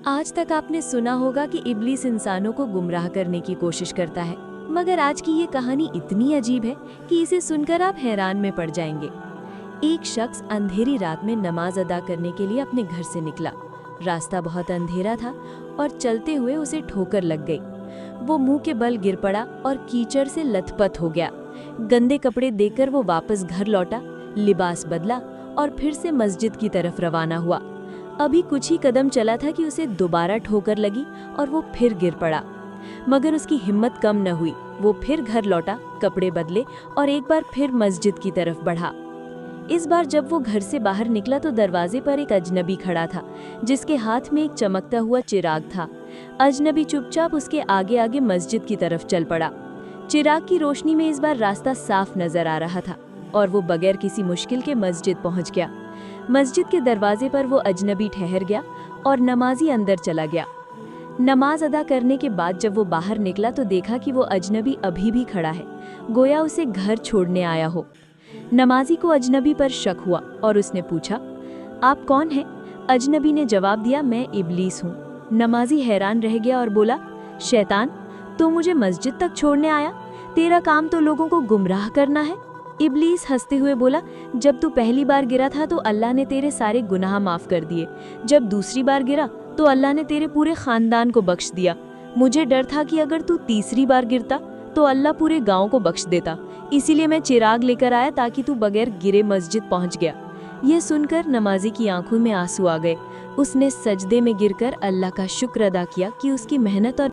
आज तक आपने सुना होगा कि इब्लीस इंसानों को गुमराह करने की कोशिश करता है, मगर आज की ये कहानी इतनी अजीब है कि इसे सुनकर आप हैरान में पड़ जाएंगे। एक शख्स अंधेरी रात में नमाज अदा करने के लिए अपने घर से निकला। रास्ता बहुत अंधेरा था और चलते हुए उसे ठोकर लग गई। वो मुंह के बल गिर पड़ा और कीचड़ से लथपथ हो गया। गंदे कपड़े देखकर वो वापस घर लौटा, लिबास बदला और फिर से मस्जिद की तरफ रवाना हुआ। अभी कुछ ही कदम चला था कि उसे दोबारा ठोकर लगी और वो फिर गिर पड़ा, मगर उसकी हिम्मत कम न हुई। वो फिर घर लौटा, कपड़े बदले और एक बार फिर मस्जिद की तरफ बढ़ा। इस बार जब वो घर से बाहर निकला तो दरवाजे पर एक अजनबी खड़ा था, जिसके हाथ में एक चमकता हुआ चिराग था। अजनबी चुपचाप उसके आगे आगे मस्जिद की तरफ चल पड़ा। चिराग की रोशनी में इस बार रास्ता साफ नजर आ रहा था और वो बगैर किसी मुश्किल के मस्जिद पहुंच गया। मस्जिद के दरवाजे पर वो अजनबी ठहर गया और नमाजी अंदर चला गया। नमाज अदा करने के बाद जब वो बाहर निकला तो देखा कि वो अजनबी अभी भी खड़ा है, गोया उसे घर छोड़ने आया हो। नमाजी को अजनबी पर शक हुआ और उसने पूछा, आप कौन हैं? अजनबी ने जवाब दिया, मैं इब्लीस हूँ। नमाजी हैरान रह गया और बोला, शैतान, तू मुझे मस्जिद तक छोड़ने आया? तेरा काम तो लोगों को गुमराह करना है। इब्लीस हंसते हुए बोला, जब तू पहली बार गिरा था तो अल्लाह ने तेरे सारे गुनाह माफ कर दिए। जब दूसरी बार गिरा तो अल्लाह ने तेरे पूरे खानदान को बख्श दिया। मुझे डर था कि अगर तू तीसरी बार गिरता तो अल्लाह पूरे गांव को बख्श देता, इसीलिए मैं चिराग लेकर आया ताकि तू बगैर गिरे मस्जिद पहुंच गया। ये सुनकर नमाजी की आंखों में आंसू आ गए। उसने सजदे में गिरकर अल्लाह का शुक्र अदा किया कि उसकी मेहनत और